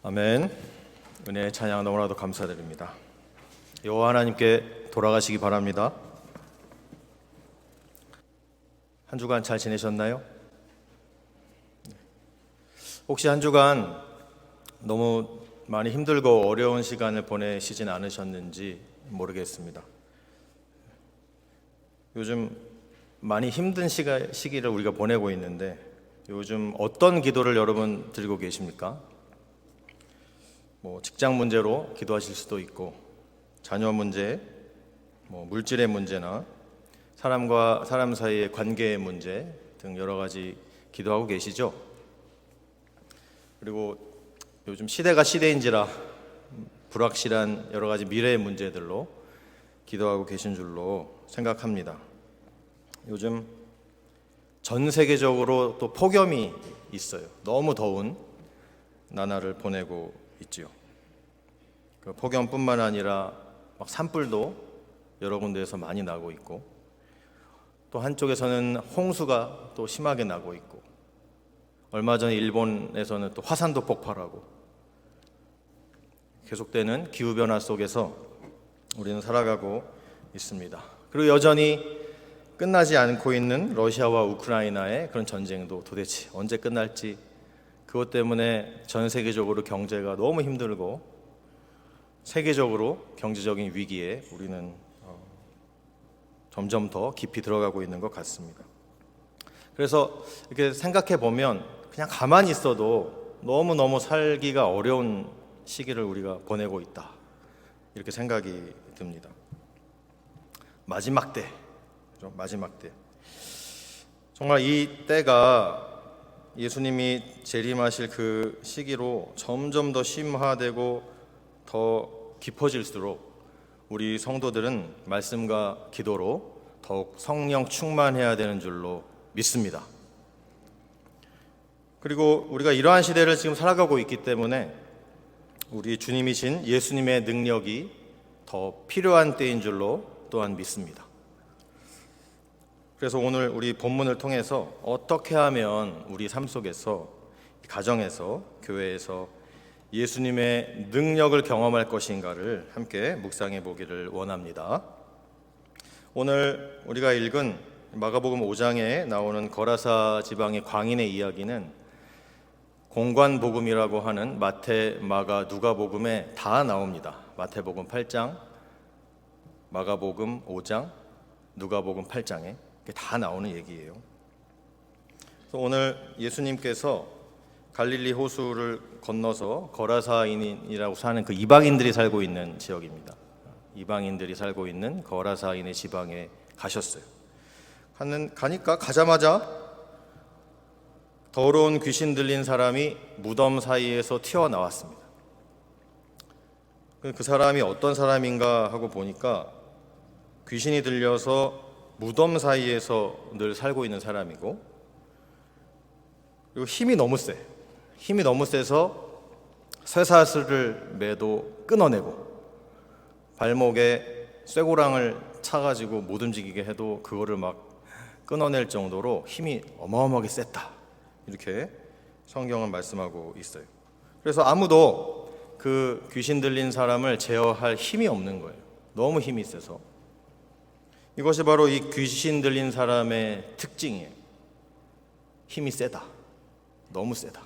아멘. 은혜의 찬양 너무나도 감사드립니다. 여호와 하나님께 돌아가시기 바랍니다. 한 주간 잘 지내셨나요? 혹시 한 주간 너무 많이 힘들고 어려운 시간을 보내시진 않으셨는지 모르겠습니다. 요즘 많이 힘든 시기를 우리가 보내고 있는데 요즘 어떤 기도를 여러분 드리고 계십니까? 직장 문제로 기도하실 수도 있고, 자녀 문제, 물질의 문제나 사람과 사람 사이의 관계의 문제 등 여러 가지 기도하고 계시죠? 그리고 요즘 시대가 시대인지라 불확실한 여러 가지 미래의 문제들로 기도하고 계신 줄로 생각합니다. 요즘 전 세계적으로 또 폭염이 있어요. 너무 더운 나날을 보내고 있지요. 그 폭염뿐만 아니라 산불도 여러 군데에서 많이 나고 있고, 또 한쪽에서는 홍수가 또 심하게 나고 있고, 얼마 전에 일본에서는 또 화산도 폭발하고, 계속되는 기후변화 속에서 우리는 살아가고 있습니다. 그리고 여전히 끝나지 않고 있는 러시아와 우크라이나의 그런 전쟁도 도대체 언제 끝날지, 그것 때문에 전 세계적으로 경제가 너무 힘들고 세계적으로 경제적인 위기에 우리는 점점 더 깊이 들어가고 있는 것 같습니다. 그래서 이렇게 생각해 보면 그냥 가만히 있어도 너무너무 살기가 어려운 시기를 우리가 보내고 있다, 이렇게 생각이 듭니다. 마지막 때, 마지막 때. 정말 이 때가 예수님이 재림하실 그 시기로 점점 더 심화되고 더 깊어질수록 우리 성도들은 말씀과 기도로 더욱 성령 충만해야 되는 줄로 믿습니다. 그리고 우리가 이러한 시대를 지금 살아가고 있기 때문에 우리 주님이신 예수님의 능력이 더 필요한 때인 줄로 또한 믿습니다. 그래서 오늘 우리 본문을 통해서 어떻게 하면 우리 삶 속에서, 가정에서, 교회에서 예수님의 능력을 경험할 것인가를 함께 묵상해 보기를 원합니다. 오늘 우리가 읽은 마가복음 5장에 나오는 거라사 지방의 광인의 이야기는 공관복음이라고 하는 마태, 마가, 누가복음에 다 나옵니다. 마태복음 8장, 마가복음 5장, 누가복음 8장에 다 나오는 얘기예요. 그래서 오늘 예수님께서 갈릴리 호수를 건너서 거라사인이라고 하는 그 이방인들이 살고 있는 지역입니다. 이방인들이 살고 있는 거라사인의 지방에 가셨어요. 가니까 가자마자 더러운 귀신 들린 사람이 무덤 사이에서 튀어나왔습니다. 그 사람이 어떤 사람인가 하고 보니까 귀신이 들려서 무덤 사이에서 늘 살고 있는 사람이고, 그리고 힘이 너무 세서 쇠사슬을 매도 끊어내고, 발목에 쇠고랑을 차가지고 못 움직이게 해도 그거를 막 끊어낼 정도로 힘이 어마어마하게 셌다, 이렇게 성경은 말씀하고 있어요. 그래서 아무도 그 귀신 들린 사람을 제어할 힘이 없는 거예요. 너무 힘이 세서. 이것이 바로 이 귀신 들린 사람의 특징이에요. 힘이 세다. 너무 세다.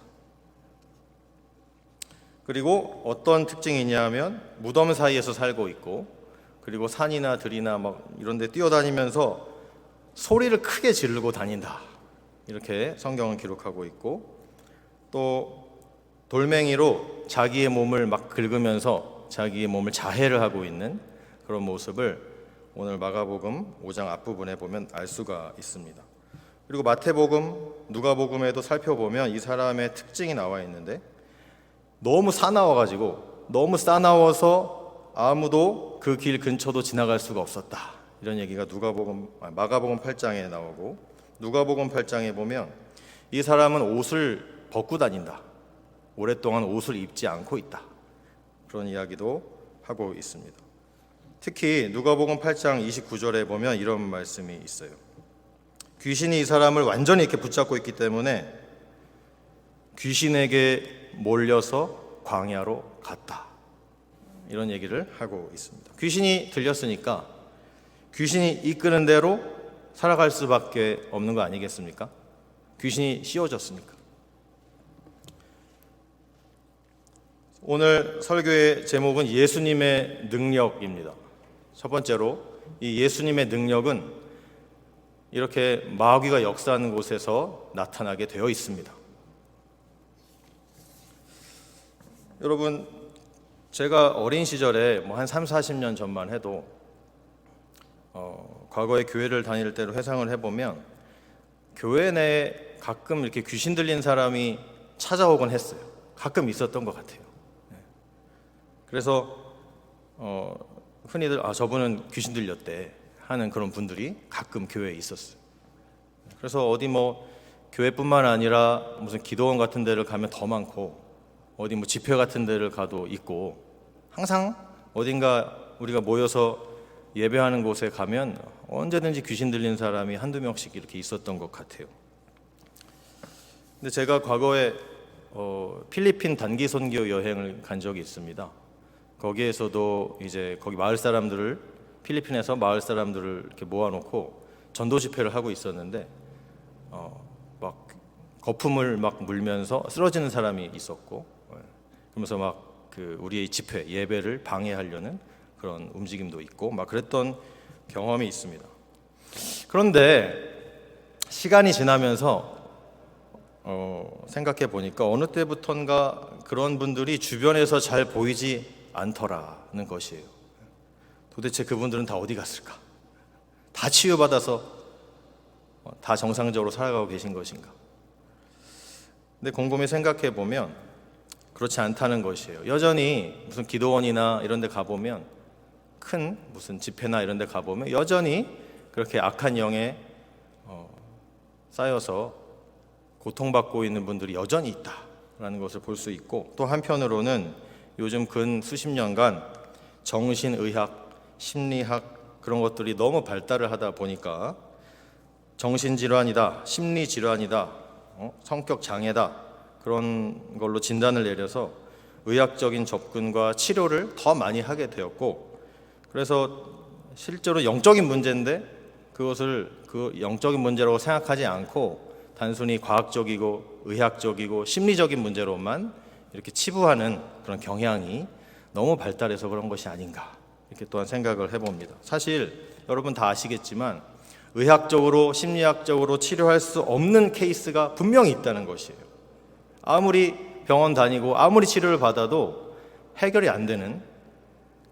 그리고 어떤 특징이냐 하면 무덤 사이에서 살고 있고, 그리고 산이나 들이나 이런 데 뛰어다니면서 소리를 크게 지르고 다닌다, 이렇게 성경은 기록하고 있고, 또 돌멩이로 자기의 몸을 막 긁으면서 자기의 몸을 자해를 하고 있는 그런 모습을 오늘 마가복음 5장 앞부분에 보면 알 수가 있습니다. 그리고 마태복음, 누가복음에도 살펴보면 이 사람의 특징이 나와 있는데, 너무 싸나워서 아무도 그 길 근처도 지나갈 수가 없었다, 이런 얘기가 마가복음 8장에 나오고, 누가복음 8장에 보면 이 사람은 옷을 벗고 다닌다, 오랫동안 옷을 입지 않고 있다, 그런 이야기도 하고 있습니다. 특히 누가복음 8장 29절에 보면 이런 말씀이 있어요. 귀신이 이 사람을 완전히 이렇게 붙잡고 있기 때문에 귀신에게 몰려서 광야로 갔다. 이런 얘기를 하고 있습니다. 귀신이 들렸으니까 귀신이 이끄는 대로 살아갈 수밖에 없는 거 아니겠습니까? 귀신이 씌워졌으니까. 오늘 설교의 제목은 예수님의 능력입니다. 첫 번째로 이 예수님의 능력은 이렇게 마귀가 역사하는 곳에서 나타나게 되어 있습니다. 여러분, 제가 어린 시절에 한 3, 40년 전만 해도 과거에 교회를 다닐 때로 회상을 해보면 교회 내에 가끔 이렇게 귀신 들린 사람이 찾아오곤 했어요. 가끔 있었던 것 같아요. 그래서 흔히들 저분은 귀신 들렸대 하는 그런 분들이 가끔 교회에 있었어요. 그래서 어디 교회뿐만 아니라 무슨 기도원 같은 데를 가면 더 많고 어디 집회 같은 데를 가도 있고 항상 어딘가 우리가 모여서 예배하는 곳에 가면 언제든지 귀신 들린 사람이 한두 명씩 이렇게 있었던 것 같아요. 근데 제가 과거에 필리핀 단기 선교 여행을 간 적이 있습니다. 거기에서도 이제 거기 마을 사람들을 필리핀에서 마을 사람들을 이렇게 모아놓고 전도 집회를 하고 있었는데 막 거품을 막 물면서 쓰러지는 사람이 있었고 그러면서 우리의 집회 예배를 방해하려는 그런 움직임도 있고 그랬던 경험이 있습니다. 그런데 시간이 지나면서 생각해 보니까 어느 때부턴가 그런 분들이 주변에서 잘 보이지 않더라는 것이에요. 도대체 그분들은 다 어디 갔을까? 다 치유받아서 다 정상적으로 살아가고 계신 것인가? 근데 곰곰이 생각해 보면 그렇지 않다는 것이에요. 여전히 무슨 기도원이나 이런 데 가보면 큰 무슨 집회나 이런 데 가보면 여전히 그렇게 악한 영에 쌓여서 고통받고 있는 분들이 여전히 있다라는 것을 볼 수 있고, 또 한편으로는 요즘 근 수십 년간 정신의학, 심리학 그런 것들이 너무 발달을 하다 보니까 정신질환이다, 심리질환이다, 성격장애다 그런 걸로 진단을 내려서 의학적인 접근과 치료를 더 많이 하게 되었고, 그래서 실제로 영적인 문제인데 그것을 그 영적인 문제라고 생각하지 않고 단순히 과학적이고 의학적이고 심리적인 문제로만 이렇게 치부하는 그런 경향이 너무 발달해서 그런 것이 아닌가 이렇게 또한 생각을 해봅니다. 사실 여러분 다 아시겠지만 의학적으로 심리학적으로 치료할 수 없는 케이스가 분명히 있다는 것이에요. 아무리 병원 다니고 아무리 치료를 받아도 해결이 안 되는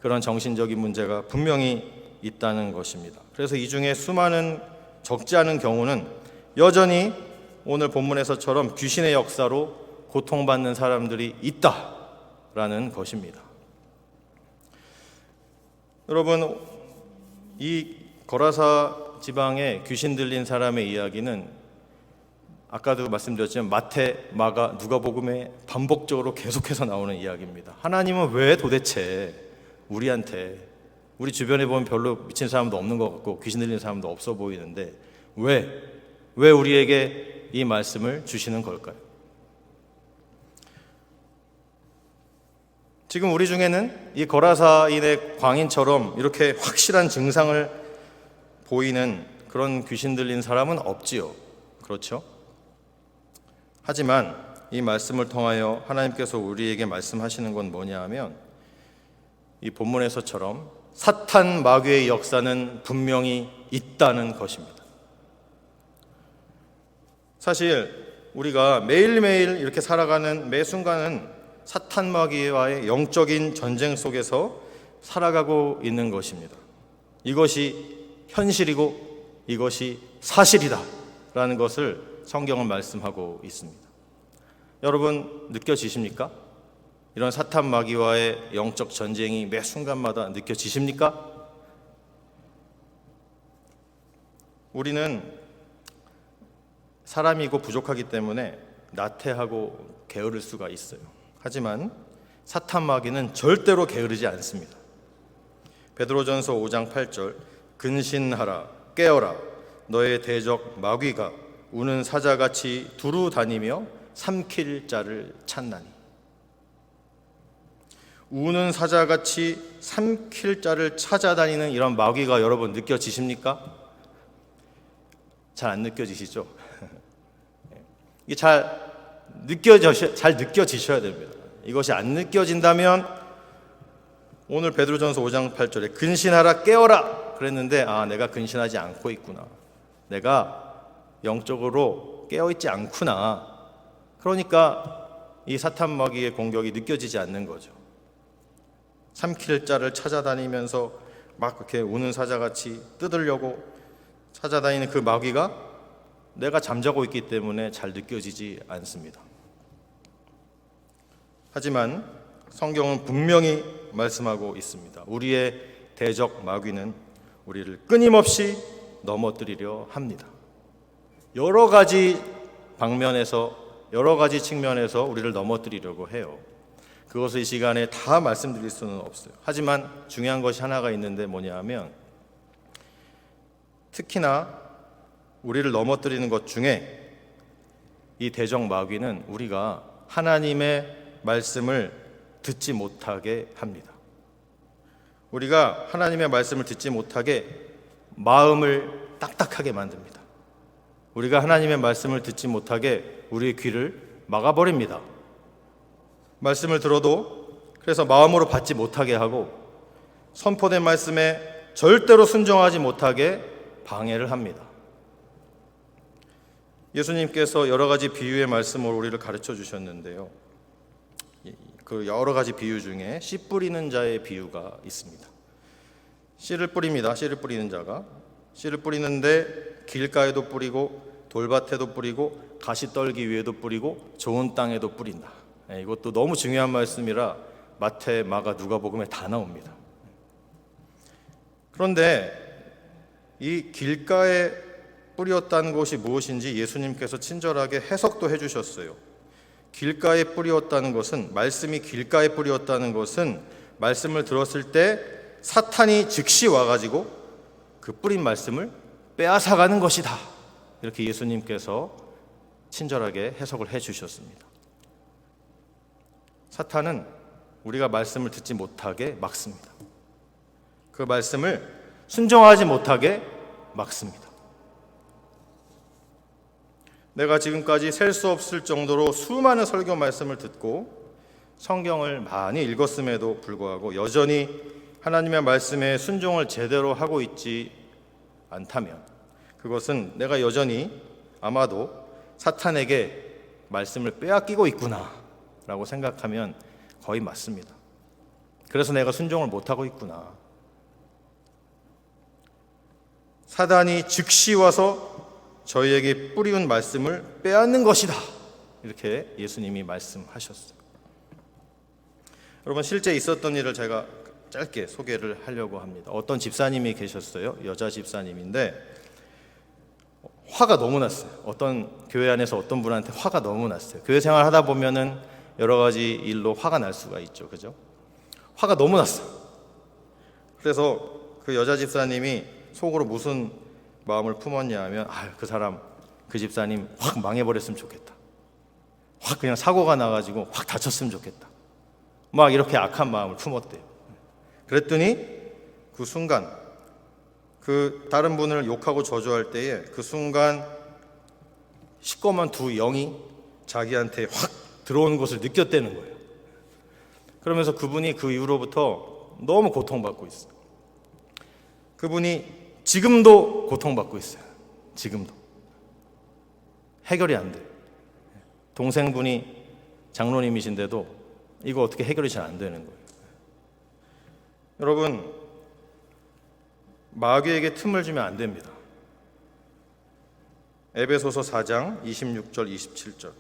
그런 정신적인 문제가 분명히 있다는 것입니다. 그래서 이 중에 수많은 적지 않은 경우는 여전히 오늘 본문에서처럼 귀신의 역사로 고통받는 사람들이 있다라는 것입니다. 여러분, 이 거라사 지방에 귀신 들린 사람의 이야기는 아까도 말씀드렸지만 마태, 마가, 누가복음에 반복적으로 계속해서 나오는 이야기입니다. 하나님은 왜 도대체 우리한테, 우리 주변에 보면 별로 미친 사람도 없는 것 같고 귀신 들린 사람도 없어 보이는데 왜 우리에게 이 말씀을 주시는 걸까요? 지금 우리 중에는 이 거라사인의 광인처럼 이렇게 확실한 증상을 보이는 그런 귀신 들린 사람은 없지요. 그렇죠? 하지만 이 말씀을 통하여 하나님께서 우리에게 말씀하시는 건 뭐냐 하면 이 본문에서처럼 사탄 마귀의 역사는 분명히 있다는 것입니다. 사실 우리가 매일매일 이렇게 살아가는 매 순간은 사탄 마귀와의 영적인 전쟁 속에서 살아가고 있는 것입니다. 이것이 현실이고 이것이 사실이다 라는 것을 성경은 말씀하고 있습니다. 여러분 느껴지십니까? 이런 사탄 마귀와의 영적 전쟁이 매 순간마다 느껴지십니까? 우리는 사람이고 부족하기 때문에 나태하고 게으를 수가 있어요. 하지만 사탄 마귀는 절대로 게으르지 않습니다. 베드로전서 5장 8절 근신하라 깨어라 너의 대적 마귀가 우는 사자같이 두루 다니며 삼킬 자를 찾나니. 우는 사자같이 삼킬 자를 찾아다니는 이런 마귀가 여러분 느껴지십니까? 잘 안 느껴지시죠? 이게 잘 느껴지셔야 됩니다. 이것이 안 느껴진다면 오늘 베드로전서 5장 8절에 근신하라 깨어라 그랬는데 내가 근신하지 않고 있구나. 내가 영적으로 깨어있지 않구나. 그러니까 이 사탄 마귀의 공격이 느껴지지 않는 거죠. 삼킬 자를 찾아다니면서 막 그렇게 우는 사자같이 뜯으려고 찾아다니는 그 마귀가 내가 잠자고 있기 때문에 잘 느껴지지 않습니다. 하지만 성경은 분명히 말씀하고 있습니다. 우리의 대적 마귀는 우리를 끊임없이 넘어뜨리려 합니다. 여러 가지 방면에서 여러 가지 측면에서 우리를 넘어뜨리려고 해요. 그것을 이 시간에 다 말씀드릴 수는 없어요. 하지만 중요한 것이 하나가 있는데 뭐냐 하면 특히나 우리를 넘어뜨리는 것 중에 이 대적 마귀는 우리가 하나님의 말씀을 듣지 못하게 합니다. 우리가 하나님의 말씀을 듣지 못하게 마음을 딱딱하게 만듭니다. 우리가 하나님의 말씀을 듣지 못하게 우리의 귀를 막아버립니다. 말씀을 들어도 그래서 마음으로 받지 못하게 하고 선포된 말씀에 절대로 순종하지 못하게 방해를 합니다. 예수님께서 여러 가지 비유의 말씀으로 우리를 가르쳐 주셨는데요. 그 여러 가지 비유 중에 씨 뿌리는 자의 비유가 있습니다. 씨를 뿌립니다. 씨를 뿌리는 자가 씨를 뿌리는데 길가에도 뿌리고 돌밭에도 뿌리고 가시떨기 위에도 뿌리고 좋은 땅에도 뿌린다. 이것도 너무 중요한 말씀이라 마태, 마가, 누가복음에 다 나옵니다. 그런데 이 길가에 뿌렸다는 것이 무엇인지 예수님께서 친절하게 해석도 해주셨어요. 길가에 뿌렸다는 것은 말씀이 길가에 뿌렸다는 것은 말씀을 들었을 때 사탄이 즉시 와가지고 그 뿌린 말씀을 빼앗아가는 것이다. 이렇게 예수님께서 친절하게 해석을 해주셨습니다. 사탄은 우리가 말씀을 듣지 못하게 막습니다. 그 말씀을 순종하지 못하게 막습니다. 내가 지금까지 셀 수 없을 정도로 수많은 설교 말씀을 듣고 성경을 많이 읽었음에도 불구하고 여전히 하나님의 말씀에 순종을 제대로 하고 있지 않다면 그것은 내가 여전히 아마도 사탄에게 말씀을 빼앗기고 있구나 라고 생각하면 거의 맞습니다. 그래서 내가 순종을 못하고 있구나. 사단이 즉시 와서 저희에게 뿌리운 말씀을 빼앗는 것이다. 이렇게 예수님이 말씀하셨어요. 여러분, 실제 있었던 일을 제가 짧게 소개를 하려고 합니다. 어떤 집사님이 계셨어요. 여자 집사님인데 화가 너무 났어요. 어떤 교회 안에서 어떤 분한테 화가 너무 났어요. 교회 생활 하다 보면은 여러 가지 일로 화가 날 수가 있죠. 그죠? 화가 너무 났어요. 그래서 그 여자 집사님이 속으로 무슨 마음을 품었냐 하면 그 사람, 그 집사님 확 망해버렸으면 좋겠다. 확 그냥 사고가 나가지고 확 다쳤으면 좋겠다. 막 이렇게 악한 마음을 품었대요. 그랬더니 그 순간 그 다른 분을 욕하고 저주할 때에 그 순간 시꺼먼 두 영이 자기한테 확 들어오는 것을 느꼈다는 거예요. 그러면서 그분이 그 이후로부터 너무 고통받고 있어요. 그분이 지금도 고통받고 있어요. 지금도 해결이 안 돼요. 동생분이 장로님이신데도 이거 어떻게 해결이 잘 안 되는 거예요. 여러분, 마귀에게 틈을 주면 안 됩니다. 에베소서 4장 26절 27절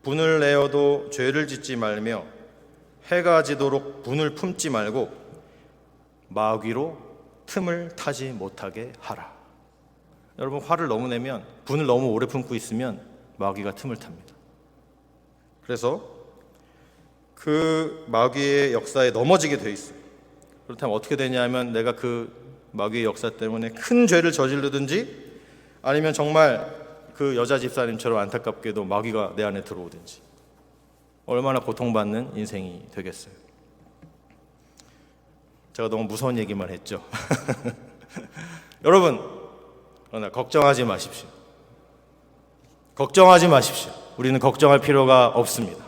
분을 내어도 죄를 짓지 말며 해가 지도록 분을 품지 말고 마귀로 틈을 타지 못하게 하라. 여러분, 화를 너무 내면, 분을 너무 오래 품고 있으면 마귀가 틈을 탑니다. 그래서 그 마귀의 역사에 넘어지게 돼 있어요. 그렇다면 어떻게 되냐면 내가 그 마귀의 역사 때문에 큰 죄를 저지르든지 아니면 정말 그 여자 집사님처럼 안타깝게도 마귀가 내 안에 들어오든지 얼마나 고통받는 인생이 되겠어요. 제가 너무 무서운 얘기만 했죠. 여러분, 그러나 걱정하지 마십시오. 걱정하지 마십시오. 우리는 걱정할 필요가 없습니다.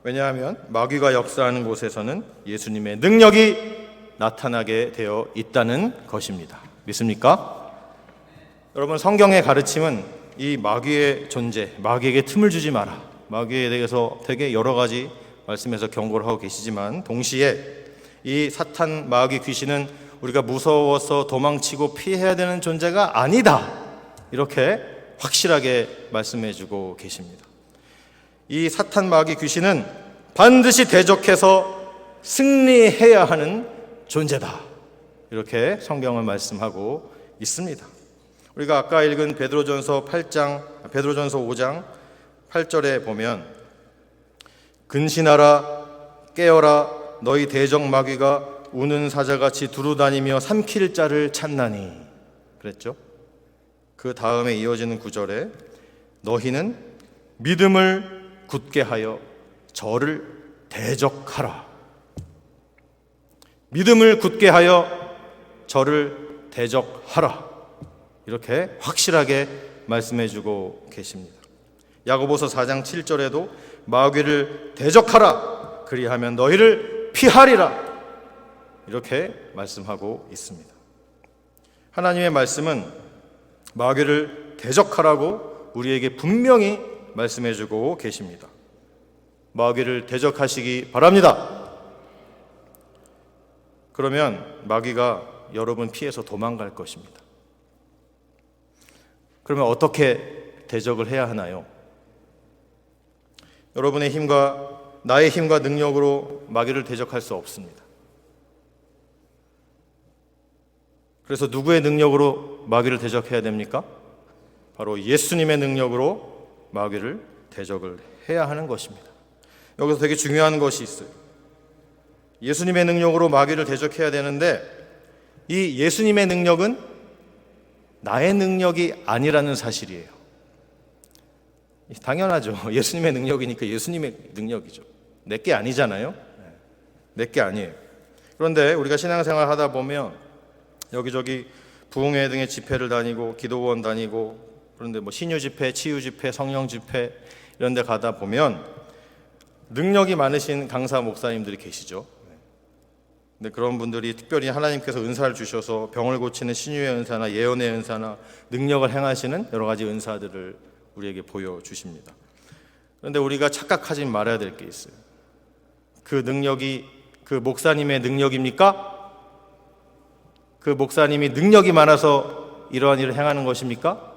왜냐하면 마귀가 역사하는 곳에서는 예수님의 능력이 나타나게 되어 있다는 것입니다. 믿습니까? 여러분, 성경의 가르침은 이 마귀의 존재, 마귀에게 틈을 주지 마라, 마귀에 대해서 되게 여러 가지 말씀에서 경고를 하고 계시지만, 동시에 이 사탄, 마귀, 귀신은 우리가 무서워서 도망치고 피해야 되는 존재가 아니다, 이렇게 확실하게 말씀해 주고 계십니다. 이 사탄, 마귀, 귀신은 반드시 대적해서 승리해야 하는 존재다, 이렇게 성경은 말씀하고 있습니다. 우리가 아까 읽은 베드로전서 5장 8절에 보면, 근신하라, 깨어라, 너희 대적 마귀가 우는 사자같이 두루다니며 삼킬 자를 찾나니, 그랬죠. 그 다음에 이어지는 구절에 너희는 믿음을 굳게 하여 저를 대적하라. 믿음을 굳게 하여 저를 대적하라, 이렇게 확실하게 말씀해 주고 계십니다. 야고보서 4장 7절에도 마귀를 대적하라, 그리하면 너희를 피하리라, 이렇게 말씀하고 있습니다. 하나님의 말씀은 마귀를 대적하라고 우리에게 분명히 말씀해 주고 계십니다. 마귀를 대적하시기 바랍니다. 그러면 마귀가 여러분 피해서 도망갈 것입니다. 그러면 어떻게 대적을 해야 하나요? 여러분의 힘과 나의 힘과 능력으로 마귀를 대적할 수 없습니다. 그래서 누구의 능력으로 마귀를 대적해야 됩니까? 바로 예수님의 능력으로 마귀를 대적을 해야 하는 것입니다. 여기서 되게 중요한 것이 있어요. 예수님의 능력으로 마귀를 대적해야 되는데, 이 예수님의 능력은 나의 능력이 아니라는 사실이에요. 당연하죠. 예수님의 능력이니까 예수님의 능력이죠. 내게 아니잖아요. 내게 아니에요. 그런데 우리가 신앙생활 하다 보면 여기저기 부흥회 등의 집회를 다니고 기도원 다니고, 그런데 뭐 신유 집회, 치유 집회, 성령 집회 이런 데 가다 보면 능력이 많으신 강사 목사님들이 계시죠. 근데 그런 분들이 특별히 하나님께서 은사를 주셔서 병을 고치는 신유의 은사나 예언의 은사나 능력을 행하시는 여러 가지 은사들을 우리에게 보여주십니다. 그런데 우리가 착각하지 말아야 될 게 있어요. 그 능력이 그 목사님의 능력입니까? 그 목사님이 능력이 많아서 이러한 일을 행하는 것입니까?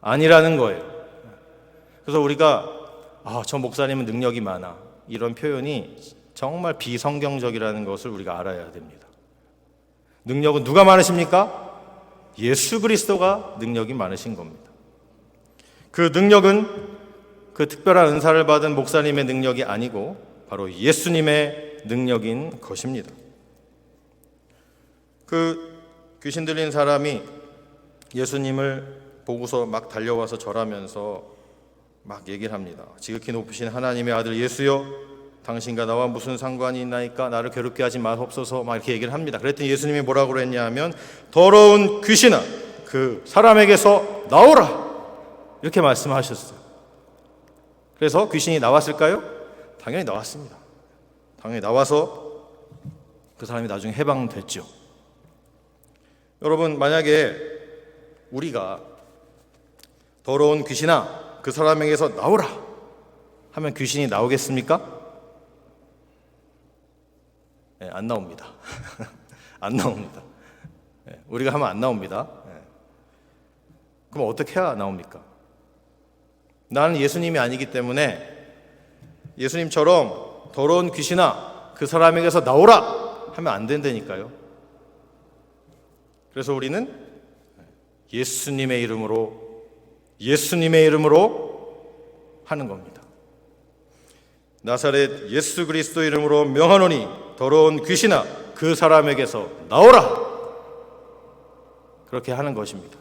아니라는 거예요. 그래서 우리가 저 목사님은 능력이 많아, 이런 표현이 정말 비성경적이라는 것을 우리가 알아야 됩니다. 능력은 누가 많으십니까? 예수 그리스도가 능력이 많으신 겁니다. 그 능력은 그 특별한 은사를 받은 목사님의 능력이 아니고 바로 예수님의 능력인 것입니다. 그 귀신 들린 사람이 예수님을 보고서 막 달려와서 절하면서 막 얘기를 합니다. 지극히 높으신 하나님의 아들 예수여, 당신과 나와 무슨 상관이 있나이까? 나를 괴롭게 하지 마옵소서, 막 이렇게 얘기를 합니다. 그랬더니 예수님이 뭐라고 그랬냐 하면, 더러운 귀신아, 그 사람에게서 나오라, 이렇게 말씀하셨어요. 그래서 귀신이 나왔을까요? 당연히 나왔습니다. 당연히 나와서 그 사람이 나중에 해방됐죠. 여러분, 만약에 우리가 더러운 귀신아, 그 사람에게서 나오라 하면 귀신이 나오겠습니까? 네, 안 나옵니다. 안 나옵니다. 네, 우리가 하면 안 나옵니다. 네. 그럼 어떻게 해야 나옵니까? 나는 예수님이 아니기 때문에 예수님처럼 더러운 귀신아, 그 사람에게서 나오라 하면 안 된다니까요. 그래서 우리는 예수님의 이름으로 하는 겁니다. 나사렛 예수 그리스도 이름으로 명하노니 더러운 귀신아, 그 사람에게서 나오라, 그렇게 하는 것입니다.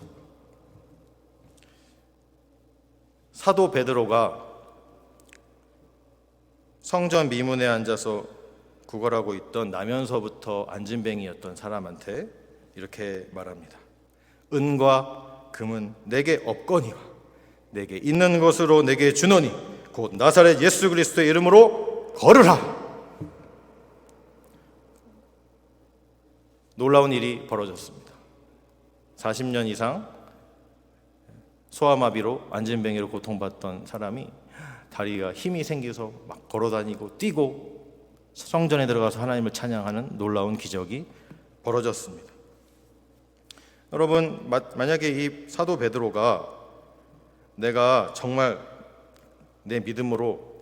사도 베드로가 성전 미문에 앉아서 구걸하고 있던 나면서부터 안진뱅이였던 사람한테 이렇게 말합니다. 은과 금은 내게 없거니와 내게 있는 것으로 내게 주노니 곧 나사렛 예수 그리스도의 이름으로 걸으라. 놀라운 일이 벌어졌습니다. 40년 이상 소아마비로 안진뱅이로 고통받던 사람이 다리가 힘이 생겨서 막 걸어다니고 뛰고 성전에 들어가서 하나님을 찬양하는 놀라운 기적이 벌어졌습니다. 여러분, 만약에 이 사도 베드로가 내가 정말 내 믿음으로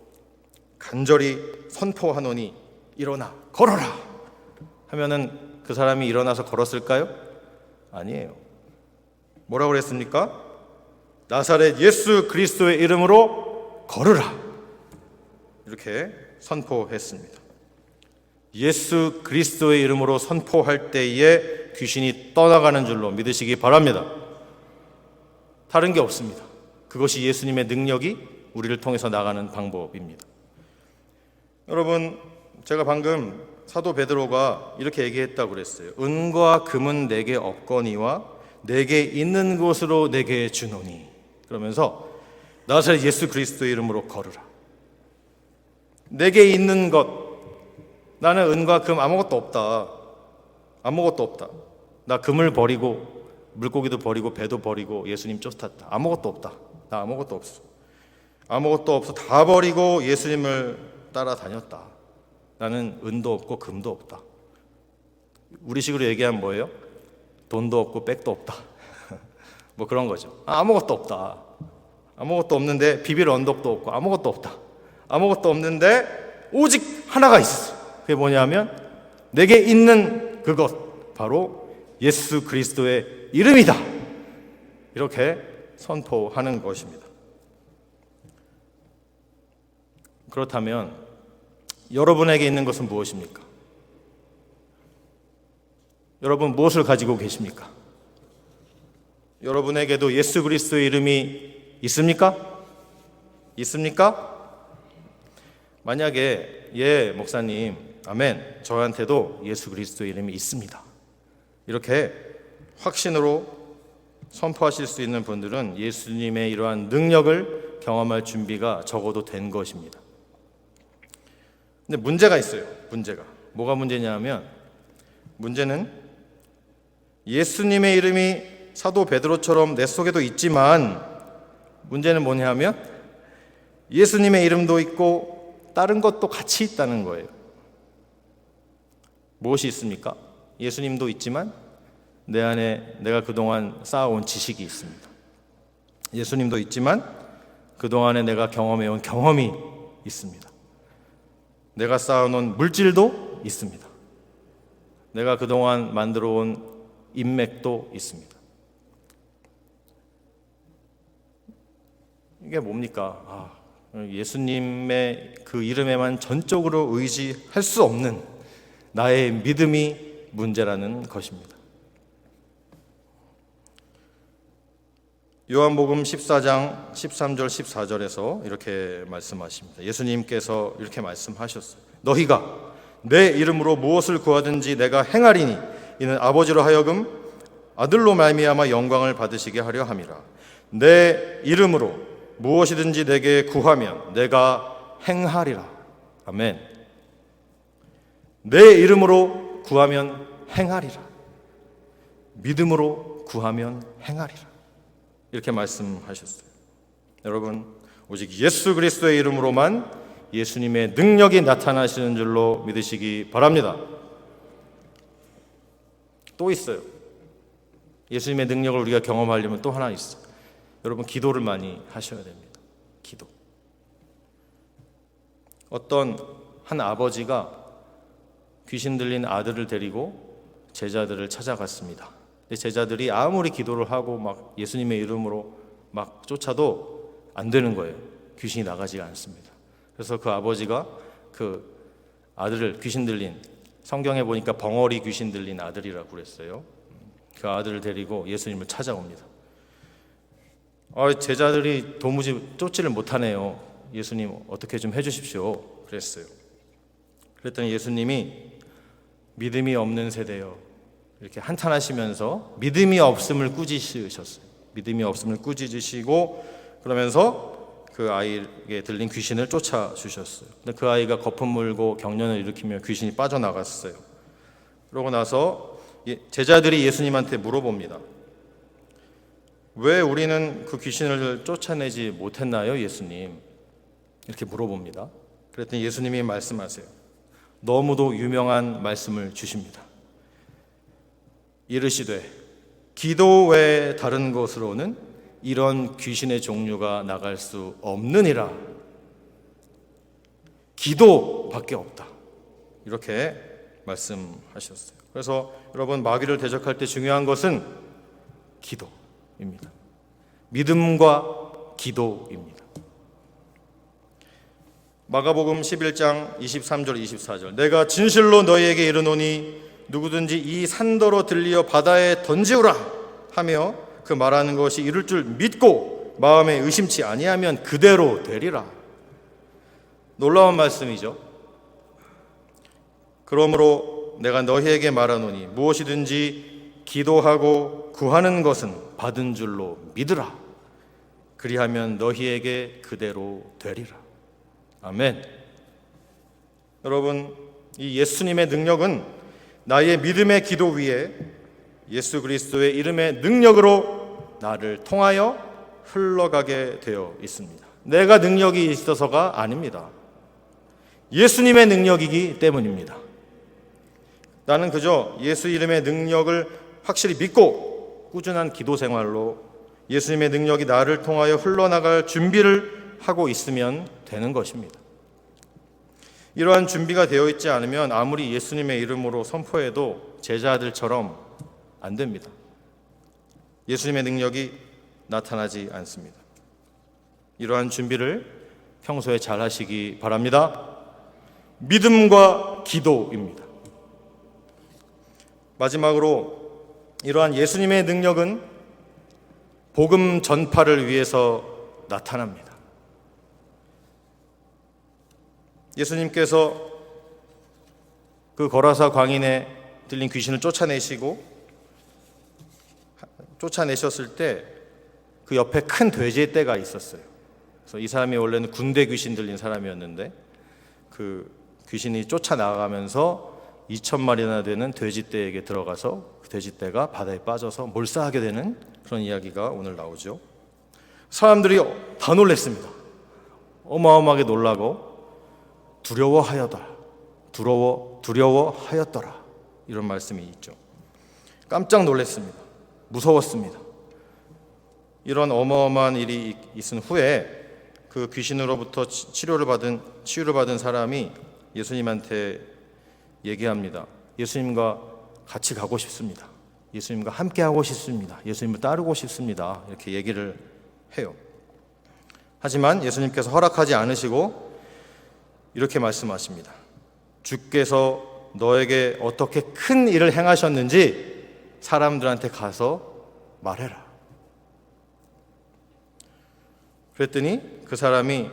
간절히 선포하노니 일어나 걸어라 하면은 그 사람이 일어나서 걸었을까요? 아니에요. 뭐라고 그랬습니까? 나사렛 예수 그리스도의 이름으로 걸으라 이렇게 선포했습니다. 예수 그리스도의 이름으로 선포할 때에 귀신이 떠나가는 줄로 믿으시기 바랍니다. 다른 게 없습니다. 그것이 예수님의 능력이 우리를 통해서 나가는 방법입니다. 여러분, 제가 방금 사도 베드로가 이렇게 얘기했다고 그랬어요. 은과 금은 내게 없거니와 내게 있는 곳으로 내게 주노니. 그러면서 나사렛 예수 그리스도의 이름으로 걸으라. 내게 있는 것, 나는 은과 금 아무것도 없다. 아무것도 없다. 나 금을 버리고 물고기도 버리고 배도 버리고 예수님 쫓았다. 아무것도 없다. 나 아무것도 없어. 아무것도 없어. 다 버리고 예수님을 따라다녔다. 나는 은도 없고 금도 없다. 우리식으로 얘기하면 뭐예요? 돈도 없고 백도 없다. 뭐 그런 거죠. 아무것도 없다. 아무것도 없는데 비빌 언덕도 없고 아무것도 없다. 아무것도 없는데 오직 하나가 있어. 그게 뭐냐면 내게 있는 그것 바로 예수 그리스도의 이름이다. 이렇게 선포하는 것입니다. 그렇다면 여러분에게 있는 것은 무엇입니까? 여러분 무엇을 가지고 계십니까? 여러분에게도 예수 그리스도의 이름이 있습니까? 있습니까? 만약에 예 목사님 아멘 저한테도 예수 그리스도의 이름이 있습니다 이렇게 확신으로 선포하실 수 있는 분들은 예수님의 이러한 능력을 경험할 준비가 적어도 된 것입니다. 근데 문제가 있어요. 문제가 뭐가 문제냐면 문제는 예수님의 이름이 사도 베드로처럼 내 속에도 있지만 문제는 뭐냐면 예수님의 이름도 있고 다른 것도 같이 있다는 거예요. 무엇이 있습니까? 예수님도 있지만 내 안에 내가 그동안 쌓아온 지식이 있습니다. 예수님도 있지만 그동안에 내가 경험해온 경험이 있습니다. 내가 쌓아놓은 물질도 있습니다. 내가 그동안 만들어온 인맥도 있습니다. 이게 뭡니까? 예수님의 그 이름에만 전적으로 의지할 수 없는 나의 믿음이 문제라는 것입니다. 요한복음 14장 13절 14절에서 이렇게 말씀하십니다. 예수님께서 이렇게 말씀하셨어요. 너희가 내 이름으로 무엇을 구하든지 내가 행하리니 이는 아버지로 하여금 아들로 말미암아 영광을 받으시게 하려 함이라. 내 이름으로 무엇이든지 내게 구하면 내가 행하리라. 아멘. 내 이름으로 구하면 행하리라. 믿음으로 구하면 행하리라. 이렇게 말씀하셨어요. 여러분, 오직 예수 그리스도의 이름으로만 예수님의 능력이 나타나시는 줄로 믿으시기 바랍니다. 또 있어요. 예수님의 능력을 우리가 경험하려면 또 하나 있어요. 여러분, 기도를 많이 하셔야 됩니다. 기도. 어떤 한 아버지가 귀신 들린 아들을 데리고 제자들을 찾아갔습니다. 근데 제자들이 아무리 기도를 하고 막 예수님의 이름으로 막 쫓아도 안 되는 거예요. 귀신이 나가지가 않습니다. 그래서 그 아버지가 그 아들을 귀신 들린, 성경에 보니까 벙어리 귀신 들린 아들이라고 그랬어요. 그 아들을 데리고 예수님을 찾아옵니다. 제자들이 도무지 쫓지를 못하네요. 예수님 어떻게 좀 해주십시오. 그랬어요. 그랬더니 예수님이 믿음이 없는 세대요, 이렇게 한탄하시면서 믿음이 없음을 꾸짖으셨어요. 믿음이 없음을 꾸짖으시고 그러면서 그 아이에게 들린 귀신을 쫓아주셨어요. 근데 그 아이가 거품 물고 경련을 일으키며 귀신이 빠져나갔어요. 그러고 나서 제자들이 예수님한테 물어봅니다. 왜 우리는 그 귀신을 쫓아내지 못했나요, 예수님? 이렇게 물어봅니다. 그랬더니 예수님이 말씀하세요. 너무도 유명한 말씀을 주십니다. 이르시되 기도 외에 다른 것으로는 이런 귀신의 종류가 나갈 수 없느니라. 기도밖에 없다, 이렇게 말씀하셨어요. 그래서 여러분, 마귀를 대적할 때 중요한 것은 기도입니다. 믿음과 기도입니다. 마가복음 11장 23절 24절 내가 진실로 너희에게 이르노니 누구든지 이 산더러 들리어 바다에 던지우라 하며 그 말하는 것이 이룰 줄 믿고 마음에 의심치 아니하면 그대로 되리라. 놀라운 말씀이죠. 그러므로 내가 너희에게 말하노니 무엇이든지 기도하고 구하는 것은 받은 줄로 믿으라. 그리하면 너희에게 그대로 되리라. 아멘. 여러분, 이 예수님의 능력은 나의 믿음의 기도 위에 예수 그리스도의 이름의 능력으로 나를 통하여 흘러가게 되어 있습니다. 내가 능력이 있어서가 아닙니다. 예수님의 능력이기 때문입니다. 나는 그저 예수 이름의 능력을 확실히 믿고 꾸준한 기도 생활로 예수님의 능력이 나를 통하여 흘러나갈 준비를 하고 있으면 되는 것입니다. 이러한 준비가 되어 있지 않으면 아무리 예수님의 이름으로 선포해도 제자들처럼 안 됩니다. 예수님의 능력이 나타나지 않습니다. 이러한 준비를 평소에 잘 하시기 바랍니다. 믿음과 기도입니다. 마지막으로 이러한 예수님의 능력은 복음 전파를 위해서 나타납니다. 예수님께서 그 거라사 광인에 들린 귀신을 쫓아내셨을 때 그 옆에 큰 돼지의 떼가 있었어요. 그래서 이 사람이 원래는 군대 귀신 들린 사람이었는데 그 귀신이 쫓아나가면서 2,000마리나 되는 돼지떼에게 들어가서 그 돼지떼가 바다에 빠져서 몰사하게 되는 그런 이야기가 오늘 나오죠. 사람들이 다 놀랐습니다. 어마어마하게 놀라고 두려워하였더라, 이런 말씀이 있죠. 깜짝 놀랐습니다. 무서웠습니다. 이런 어마어마한 일이 있은 후에 그 귀신으로부터 치유를 받은 사람이 예수님한테 얘기합니다. 예수님과 같이 가고 싶습니다. 예수님과 함께 하고 싶습니다. 예수님을 따르고 싶습니다. 이렇게 얘기를 해요. 하지만 예수님께서 허락하지 않으시고 이렇게 말씀하십니다. 주께서 너에게 어떻게 큰 일을 행하셨는지 사람들한테 가서 말해라. 그랬더니 그 사람이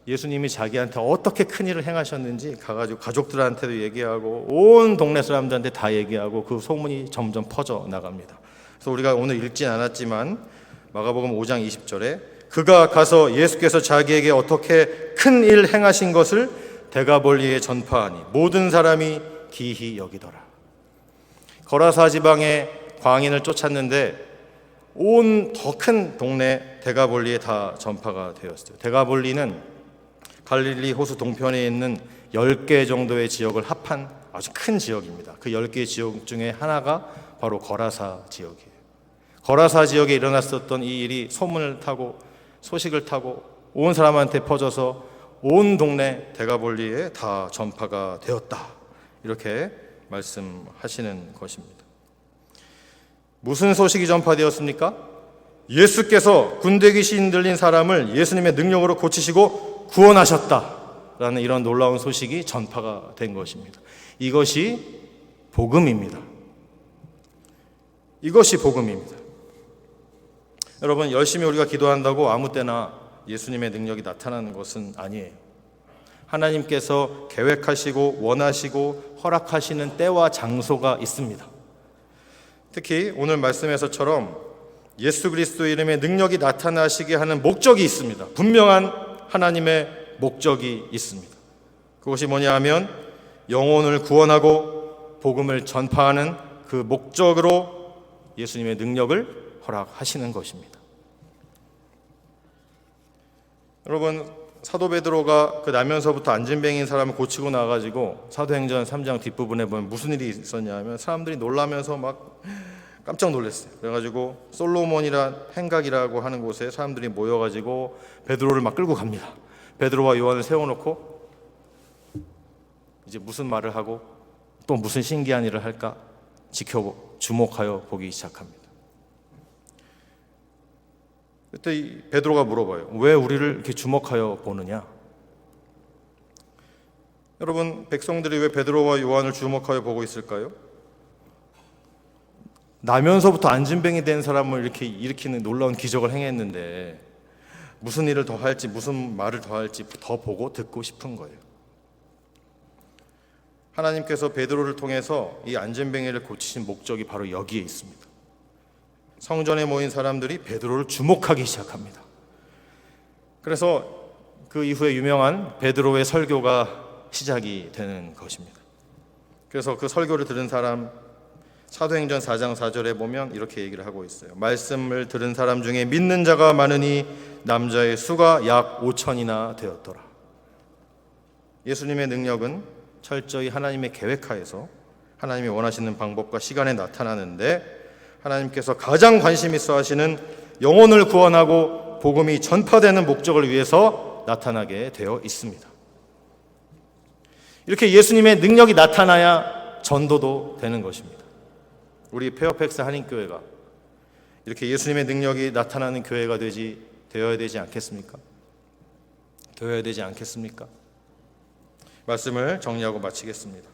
예수님이 자기한테 어떻게 큰 일을 행하셨는지 가가지고 가족들한테도 얘기하고 온 동네 사람들한테 다 얘기하고 그 소문이 점점 퍼져 나갑니다. 그래서 우리가 오늘 읽진 않았지만 마가복음 5장 20절에 그가 가서 예수께서 자기에게 어떻게 큰 일 행하신 것을 데가볼리에 전파하니 모든 사람이 기히 여기더라. 거라사 지방의 광인을 쫓았는데 온 더 큰 동네 데가볼리에 다 전파가 되었어요. 데가볼리는 갈릴리 호수 동편에 있는 10개 정도의 지역을 합한 아주 큰 지역입니다. 그 10개의 지역 중에 하나가 바로 거라사 지역이에요. 거라사 지역에 일어났었던 이 일이 소식을 타고 온 사람한테 퍼져서 온 동네 데가볼리에 다 전파가 되었다, 이렇게 말씀하시는 것입니다. 무슨 소식이 전파되었습니까? 예수께서 군대 귀신 들린 사람을 예수님의 능력으로 고치시고 구원하셨다라는 이런 놀라운 소식이 전파가 된 것입니다. 이것이 복음입니다. 이것이 복음입니다. 여러분, 열심히 우리가 기도한다고 아무 때나 예수님의 능력이 나타나는 것은 아니에요. 하나님께서 계획하시고 원하시고 허락하시는 때와 장소가 있습니다. 특히 오늘 말씀에서처럼 예수 그리스도의 이름의 능력이 나타나시게 하는 목적이 있습니다. 분명한 하나님의 목적이 있습니다. 그것이 뭐냐 하면 영혼을 구원하고 복음을 전파하는 그 목적으로 예수님의 능력을 허락하시는 것입니다. 여러분, 사도 베드로가 그 나면서부터 안진뱅이인 사람을 고치고 나가지고 사도행전 3장 뒷부분에 보면 무슨 일이 있었냐 하면 사람들이 놀라면서 막 깜짝 놀랐어요. 그래가지고 솔로몬이란 행각이라고 하는 곳에 사람들이 모여가지고 베드로를 막 끌고 갑니다. 베드로와 요한을 세워놓고 이제 무슨 말을 하고 또 무슨 신기한 일을 할까 주목하여 보기 시작합니다. 그때 이 베드로가 물어봐요. 왜 우리를 이렇게 주목하여 보느냐? 여러분, 백성들이 왜 베드로와 요한을 주목하여 보고 있을까요? 나면서부터 안진뱅이 된 사람을 이렇게 일으키는 놀라운 기적을 행했는데 무슨 일을 더 할지, 무슨 말을 더 할지 더 보고 듣고 싶은 거예요. 하나님께서 베드로를 통해서 이 안진뱅이를 고치신 목적이 바로 여기에 있습니다. 성전에 모인 사람들이 베드로를 주목하기 시작합니다. 그래서 그 이후에 유명한 베드로의 설교가 시작이 되는 것입니다. 그래서 그 설교를 들은 사람, 사도행전 4장 4절에 보면 이렇게 얘기를 하고 있어요. 말씀을 들은 사람 중에 믿는 자가 많으니 남자의 수가 약 5천이나 되었더라. 예수님의 능력은 철저히 하나님의 계획하에서 하나님이 원하시는 방법과 시간에 나타나는데 하나님께서 가장 관심 있어 하시는 영혼을 구원하고 복음이 전파되는 목적을 위해서 나타나게 되어 있습니다. 이렇게 예수님의 능력이 나타나야 전도도 되는 것입니다. 우리 페어팩스 한인교회가 이렇게 예수님의 능력이 나타나는 교회가 되어야 되지 않겠습니까? 되어야 되지 않겠습니까? 말씀을 정리하고 마치겠습니다.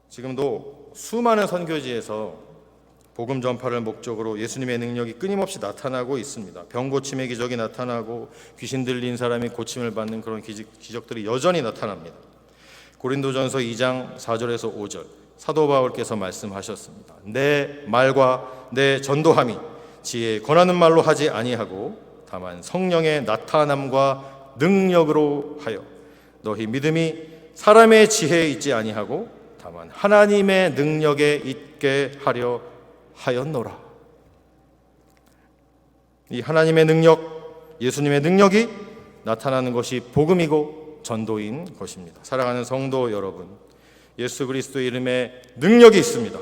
지금도 수많은 선교지에서 복음 전파를 목적으로 예수님의 능력이 끊임없이 나타나고 있습니다. 병 고침의 기적이 나타나고 귀신 들린 사람이 고침을 받는 그런 기적들이 여전히 나타납니다. 고린도전서 2장 4절에서 5절 사도 바울께서 말씀하셨습니다. 내 말과 내 전도함이 지혜에 권하는 말로 하지 아니하고 다만 성령의 나타남과 능력으로 하여 너희 믿음이 사람의 지혜에 있지 아니하고 다만 하나님의 능력에 있게 하려 하였노라. 이 하나님의 능력, 예수님의 능력이 나타나는 것이 복음이고 전도인 것입니다. 사랑하는 성도 여러분, 예수 그리스도의 이름에 능력이 있습니다.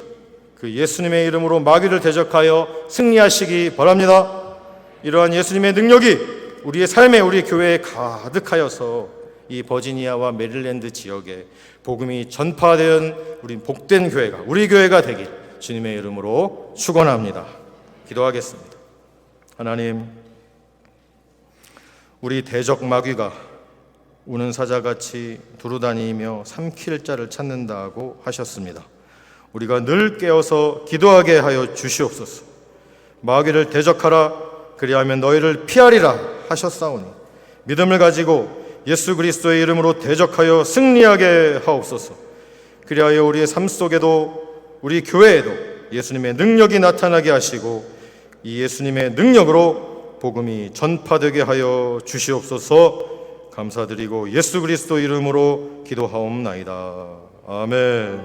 그 예수님의 이름으로 마귀를 대적하여 승리하시기 바랍니다. 이러한 예수님의 능력이 우리의 삶에, 우리 교회에 가득하여서 이 버지니아와 메릴랜드 지역에 복음이 전파된 우리 복된 교회가, 우리 교회가 되길 주님의 이름으로 축원합니다. 기도하겠습니다. 하나님, 우리 대적 마귀가 우는 사자같이 두루다니며 삼킬 자를 찾는다고 하셨습니다. 우리가 늘 깨어서 기도하게 하여 주시옵소서. 마귀를 대적하라, 그리하면 너희를 피하리라 하셨사오니 믿음을 가지고 예수 그리스도의 이름으로 대적하여 승리하게 하옵소서. 그리하여 우리의 삶 속에도 우리 교회에도 예수님의 능력이 나타나게 하시고 이 예수님의 능력으로 복음이 전파되게 하여 주시옵소서. 감사드리고 예수 그리스도 이름으로 기도하옵나이다. 아멘.